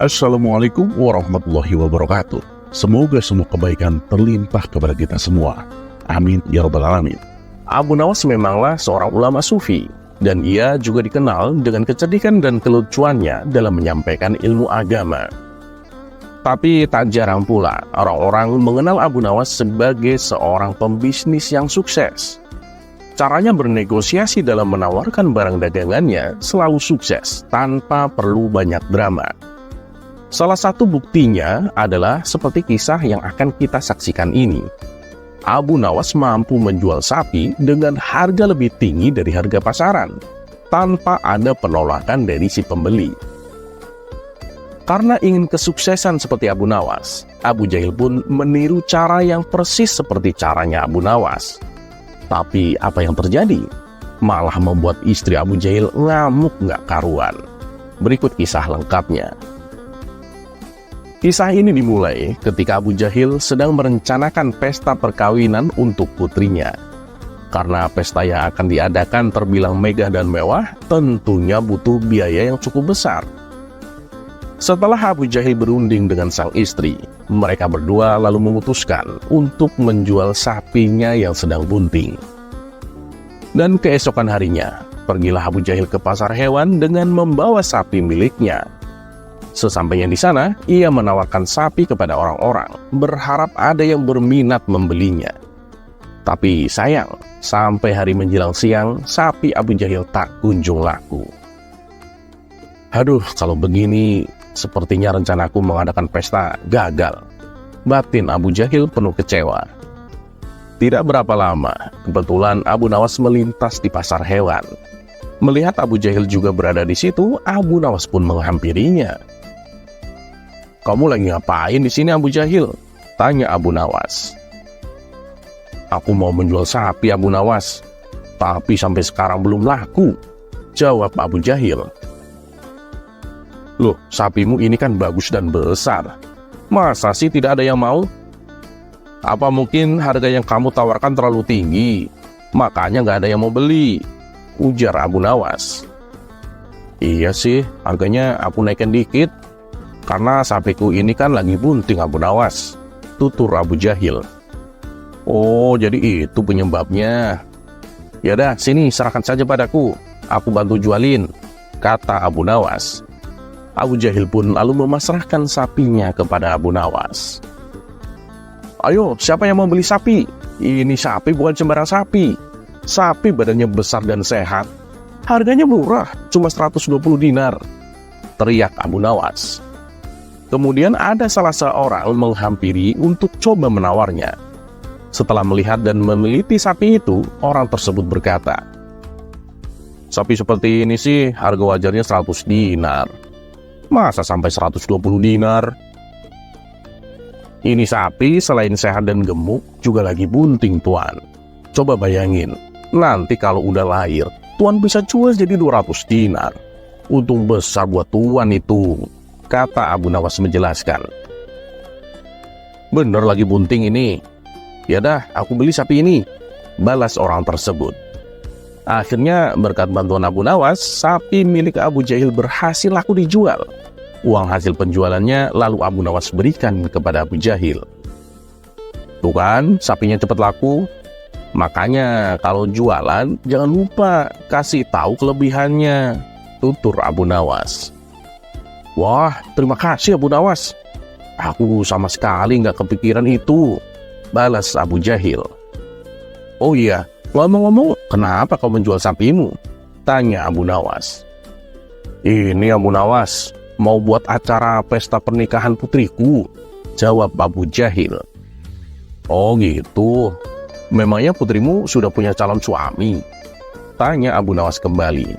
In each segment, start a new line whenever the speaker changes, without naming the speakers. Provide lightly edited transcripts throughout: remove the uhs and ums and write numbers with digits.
Assalamualaikum warahmatullahi wabarakatuh. Semoga semua kebaikan terlimpah kepada kita semua. Amin ya rabbal alamin.
Abu Nawas memanglah seorang ulama sufi, dan ia juga dikenal dengan kecerdikan dan kelucuannya dalam menyampaikan ilmu agama. Tapi tak jarang pula orang-orang mengenal Abu Nawas sebagai seorang pembisnis yang sukses. Caranya bernegosiasi dalam menawarkan barang dagangannya selalu sukses tanpa perlu banyak drama. Salah satu buktinya adalah seperti kisah yang akan kita saksikan ini. Abu Nawas mampu menjual sapi dengan harga lebih tinggi dari harga pasaran, tanpa ada penolakan dari si pembeli. Karena ingin kesuksesan seperti Abu Nawas, Abu Jahil pun meniru cara yang persis seperti caranya Abu Nawas. Tapi apa yang terjadi? Malah membuat istri Abu Jahil ngamuk gak karuan. Berikut kisah lengkapnya. Kisah ini dimulai ketika Abu Jahil sedang merencanakan pesta perkawinan untuk putrinya. Karena pesta yang akan diadakan terbilang megah dan mewah, tentunya butuh biaya yang cukup besar. Setelah Abu Jahil berunding dengan sang istri, mereka berdua lalu memutuskan untuk menjual sapinya yang sedang bunting. Dan keesokan harinya, pergilah Abu Jahil ke pasar hewan dengan membawa sapi miliknya. Sesampainya di sana, ia menawarkan sapi kepada orang-orang, berharap ada yang berminat membelinya. Tapi sayang, sampai hari menjelang siang, sapi Abu Jahil tak kunjung laku. Aduh, kalau begini, sepertinya rencanaku mengadakan pesta gagal. Batin Abu Jahil penuh kecewa. Tidak berapa lama, kebetulan Abu Nawas melintas di pasar hewan. Melihat Abu Jahil juga berada di situ, Abu Nawas pun menghampirinya. "Kamu lagi ngapain di sini, Abu Jahil?" tanya Abu Nawas. "Aku mau menjual sapi, Abu Nawas, tapi sampai sekarang belum laku," jawab Abu Jahil. "Loh, sapimu ini kan bagus dan besar. Masa sih tidak ada yang mau? Apa mungkin harga yang kamu tawarkan terlalu tinggi, makanya nggak ada yang mau beli?" ujar Abu Nawas. "Iya sih, harganya aku naikkan dikit, karena sapiku ini kan lagi bunting, Abu Nawas," tutur Abu Jahil. "Oh, jadi itu penyebabnya. Yaudah, sini serahkan saja padaku, aku bantu jualin," kata Abu Nawas. Abu Jahil pun lalu memasrahkan sapinya kepada Abu Nawas. "Ayo, siapa yang mau beli sapi? Ini sapi bukan sembarang sapi. Sapi badannya besar dan sehat. Harganya murah, cuma 120 dinar," teriak Abu Nawas. Kemudian ada salah seorang menghampiri untuk coba menawarnya. Setelah melihat dan meneliti sapi itu, orang tersebut berkata, "Sapi seperti ini sih harga wajarnya 100 dinar. Masa sampai 120 dinar? Ini sapi selain sehat dan gemuk, juga lagi bunting, Tuan. Coba bayangin, nanti kalau udah lahir, Tuan bisa jual jadi 200 dinar. Untung besar buat Tuan itu," kata Abu Nawas menjelaskan. "Bener lagi bunting ini. Yaudah, aku beli sapi ini," balas orang tersebut. Akhirnya berkat bantuan Abu Nawas, sapi milik Abu Jahil berhasil laku dijual. Uang hasil penjualannya lalu Abu Nawas berikan kepada Abu Jahil. "Tuh kan, sapinya cepat laku. Makanya kalau jualan jangan lupa kasih tahu kelebihannya," tutur Abu Nawas. "Wah, terima kasih Abu Nawas. Aku sama sekali nggak kepikiran itu," balas Abu Jahil. "Oh iya, ngomong-ngomong, kenapa kau menjual sapimu?" tanya Abu Nawas. "Ini Abu Nawas, mau buat acara pesta pernikahan putriku," jawab Abu Jahil. "Oh gitu, memangnya putrimu sudah punya calon suami?" tanya Abu Nawas kembali.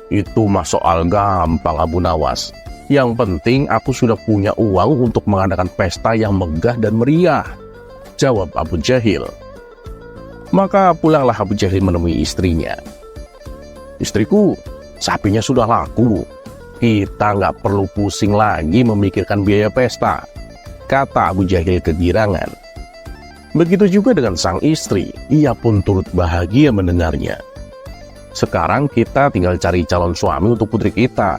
"Itu mah soal gampang, Abu Nawas. Yang penting aku sudah punya uang untuk mengadakan pesta yang megah dan meriah," jawab Abu Jahil. Maka pulanglah Abu Jahil menemui istrinya. "Istriku, sapinya sudah laku. Kita nggak perlu pusing lagi memikirkan biaya pesta," kata Abu Jahil kegirangan. Begitu juga dengan sang istri, ia pun turut bahagia mendengarnya. "Sekarang kita tinggal cari calon suami untuk putri kita.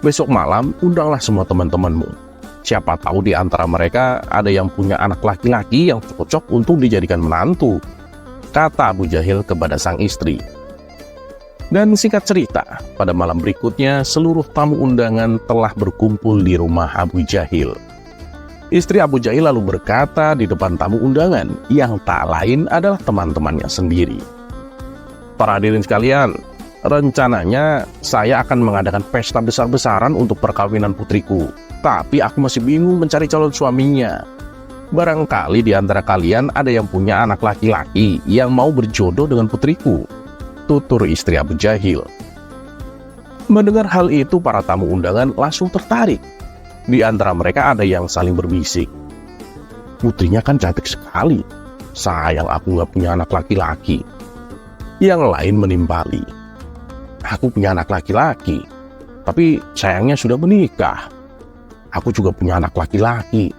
Besok malam undanglah semua teman-temanmu. Siapa tahu di antara mereka ada yang punya anak laki-laki yang cocok untuk dijadikan menantu, kata Abu Jahil kepada sang istri. Dan singkat cerita, pada malam berikutnya seluruh tamu undangan telah berkumpul di rumah Abu Jahil. Istri Abu Jahil lalu berkata di depan tamu undangan yang tak lain adalah teman-temannya sendiri. Para hadirin sekalian, rencananya saya akan mengadakan pesta besar-besaran untuk perkawinan putriku. Tapi aku masih bingung mencari calon suaminya. Barangkali di antara kalian ada yang punya anak laki-laki yang mau berjodoh dengan putriku, tutur istri Abu Jahil. Mendengar hal itu, para tamu undangan langsung tertarik. Di antara mereka ada yang saling berbisik. Putrinya kan cantik sekali. Sayang aku gak punya anak laki-laki. Yang lain menimpali. Aku punya anak laki-laki, tapi sayangnya sudah menikah. Aku juga punya anak laki-laki,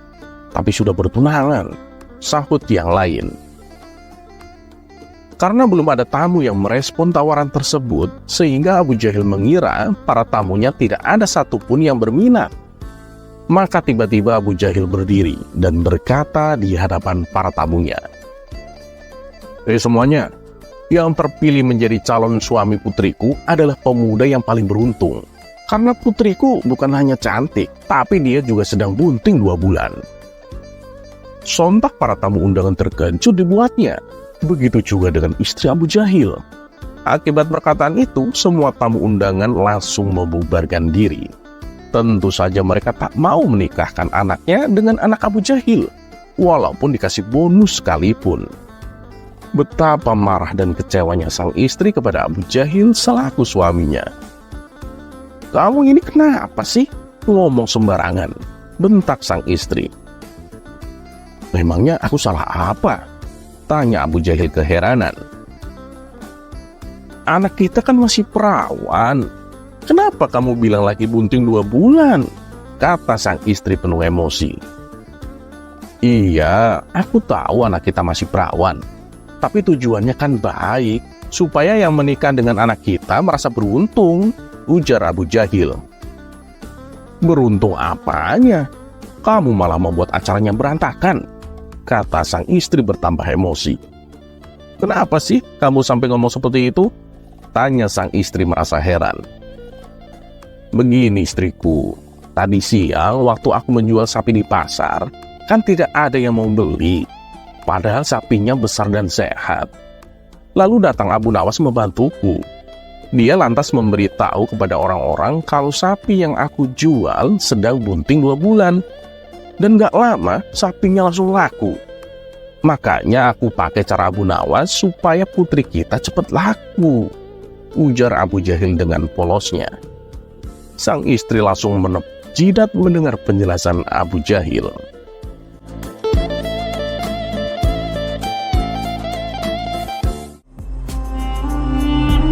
tapi sudah bertunangan, sahut yang lain. Karena belum ada tamu yang merespon tawaran tersebut, sehingga Abu Jahil mengira para tamunya tidak ada satupun yang berminat. Maka tiba-tiba Abu Jahil berdiri dan berkata di hadapan para tamunya, semuanya, yang terpilih menjadi calon suami putriku adalah pemuda yang paling beruntung. Karena putriku bukan hanya cantik, tapi dia juga sedang bunting 2 bulan. Sontak para tamu undangan terkejut dibuatnya. Begitu juga dengan istri Abu Jahil. Akibat perkataan itu, semua tamu undangan langsung membubarkan diri. Tentu saja mereka tak mau menikahkan anaknya dengan anak Abu Jahil, walaupun dikasih bonus sekalipun. Betapa marah dan kecewanya sang istri kepada Abu Jahil selaku suaminya. Kamu ini kenapa sih ngomong sembarangan? Bentak sang istri. Memangnya aku salah apa? Tanya Abu Jahil keheranan. Anak kita kan masih perawan. Kenapa kamu bilang lagi bunting 2 bulan? Kata sang istri penuh emosi. Iya, aku tahu anak kita masih perawan. Tapi tujuannya kan baik, supaya yang menikah dengan anak kita merasa beruntung, ujar Abu Jahil. Beruntung apanya? Kamu malah membuat acaranya berantakan, kata sang istri bertambah emosi. Kenapa sih kamu sampai ngomong seperti itu? Tanya sang istri merasa heran. Begini istriku, tadi siang waktu aku menjual sapi di pasar, kan tidak ada yang mau beli. Padahal sapinya besar dan sehat. Lalu datang Abu Nawas membantuku. Dia lantas memberitahu kepada orang-orang kalau sapi yang aku jual sedang bunting 2 bulan. Dan gak lama sapinya langsung laku. Makanya aku pakai cara Abu Nawas supaya putri kita cepat laku, ujar Abu Jahil dengan polosnya. Sang istri langsung menepuk jidat mendengar penjelasan Abu Jahil.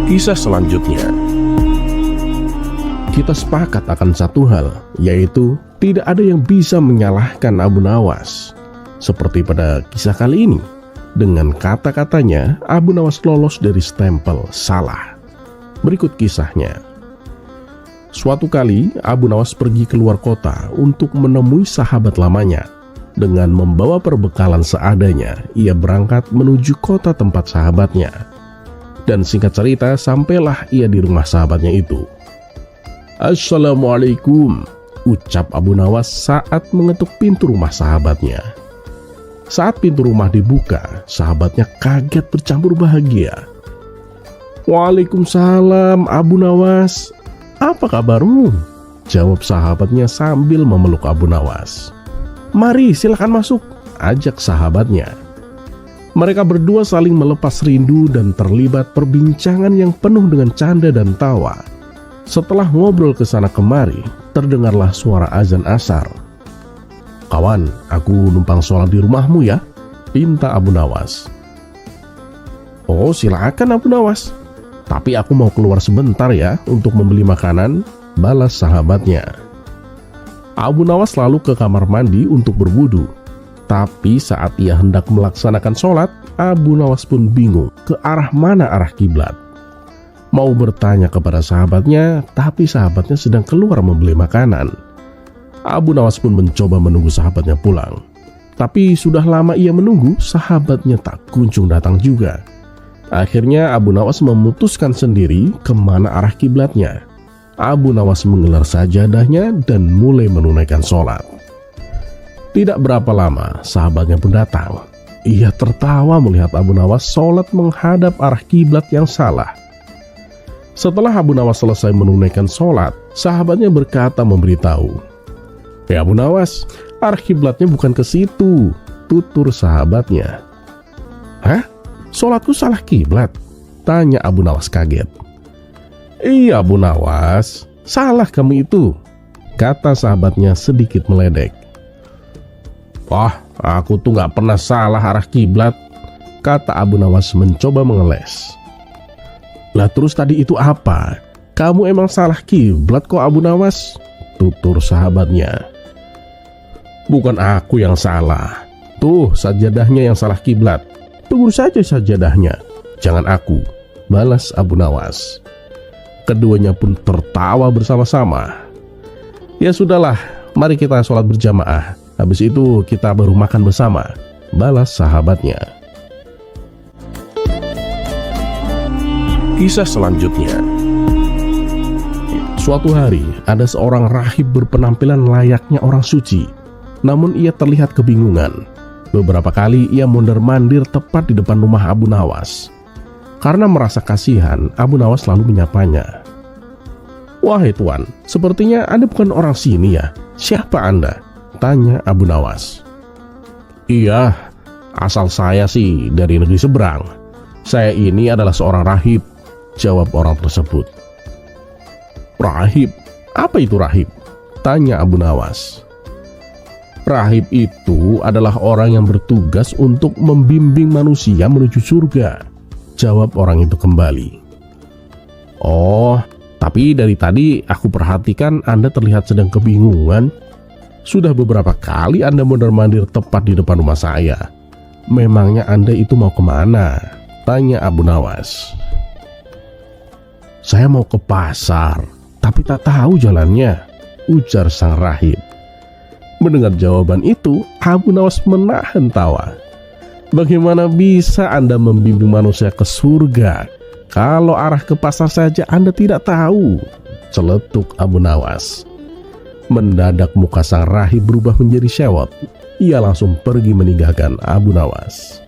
Kisah selanjutnya, kita sepakat akan satu hal, yaitu tidak ada yang bisa menyalahkan Abu Nawas. Seperti pada kisah kali ini, dengan kata-katanya Abu Nawas lolos dari stempel salah. Berikut kisahnya. Suatu kali Abu Nawas pergi keluar kota untuk menemui sahabat lamanya. Dengan membawa perbekalan seadanya, ia berangkat menuju kota tempat sahabatnya. Dan singkat cerita, sampailah ia di rumah sahabatnya itu. Assalamualaikum, ucap Abu Nawas saat mengetuk pintu rumah sahabatnya. Saat pintu rumah dibuka, sahabatnya kaget bercampur bahagia. Waalaikumsalam Abu Nawas, apa kabarmu? Jawab sahabatnya sambil memeluk Abu Nawas. Mari silakan masuk, ajak sahabatnya. Mereka berdua saling melepas rindu dan terlibat perbincangan yang penuh dengan canda dan tawa. Setelah ngobrol ke sana kemari, terdengarlah suara azan asar. Kawan, aku numpang sholat di rumahmu ya, pinta Abu Nawas. Oh silakan Abu Nawas, tapi aku mau keluar sebentar ya untuk membeli makanan, balas sahabatnya. Abu Nawas lalu ke kamar mandi untuk berwudu. Tapi saat ia hendak melaksanakan sholat, Abu Nawas pun bingung ke arah mana arah kiblat.
Mau bertanya kepada sahabatnya, tapi sahabatnya sedang keluar membeli makanan. Abu Nawas pun mencoba menunggu sahabatnya pulang. Tapi sudah lama ia menunggu, sahabatnya tak kunjung datang juga. Akhirnya Abu Nawas memutuskan sendiri kemana arah kiblatnya. Abu Nawas menggelar sajadahnya dan mulai menunaikan sholat. Tidak berapa lama, sahabatnya pun datang. Ia tertawa melihat Abu Nawas sholat menghadap arah kiblat yang salah. Setelah Abu Nawas selesai menunaikan sholat, sahabatnya berkata memberitahu, Abu Nawas, arah kiblatnya bukan ke situ, tutur sahabatnya. Hah? Sholatku salah kiblat? Tanya Abu Nawas kaget. Iya Abu Nawas, salah kamu itu, kata sahabatnya sedikit meledek. Wah, aku tuh gak pernah salah arah kiblat, kata Abu Nawas mencoba mengeles. Lah terus tadi itu apa? Kamu emang salah kiblat kok Abu Nawas, tutur sahabatnya. Bukan aku yang salah, tuh sajadahnya yang salah kiblat. Tegur saja sajadahnya, jangan aku, balas Abu Nawas. Keduanya pun tertawa bersama-sama. Ya sudahlah, mari kita sholat berjamaah. Habis itu kita baru makan bersama, balas sahabatnya. Kisah selanjutnya. Suatu hari, ada seorang rahib berpenampilan layaknya orang suci. Namun ia terlihat kebingungan. Beberapa kali ia mondar-mandir tepat di depan rumah Abu Nawas. Karena merasa kasihan, Abu Nawas lalu menyapanya. Wahai tuan, sepertinya Anda bukan orang sini ya. Siapa Anda? Tanya Abu Nawas. Iya, asal saya sih dari negeri seberang. Saya ini adalah seorang rahib, jawab orang tersebut. Rahib? Apa itu rahib? Tanya Abu Nawas. Rahib itu adalah orang yang bertugas untuk membimbing manusia menuju surga, jawab orang itu kembali. Oh, tapi dari tadi aku perhatikan Anda terlihat sedang kebingungan. Sudah beberapa kali Anda mondar-mandir tepat di depan rumah saya. Memangnya Anda itu mau kemana? Tanya Abu Nawas. Saya mau ke pasar, tapi tak tahu jalannya, ujar sang rahib. Mendengar jawaban itu, Abu Nawas menahan tawa. Bagaimana bisa Anda membimbing manusia ke surga kalau arah ke pasar saja Anda tidak tahu? Celetuk Abu Nawas. Mendadak muka sang rahib berubah menjadi sewot. Ia langsung pergi meninggalkan Abu Nawas.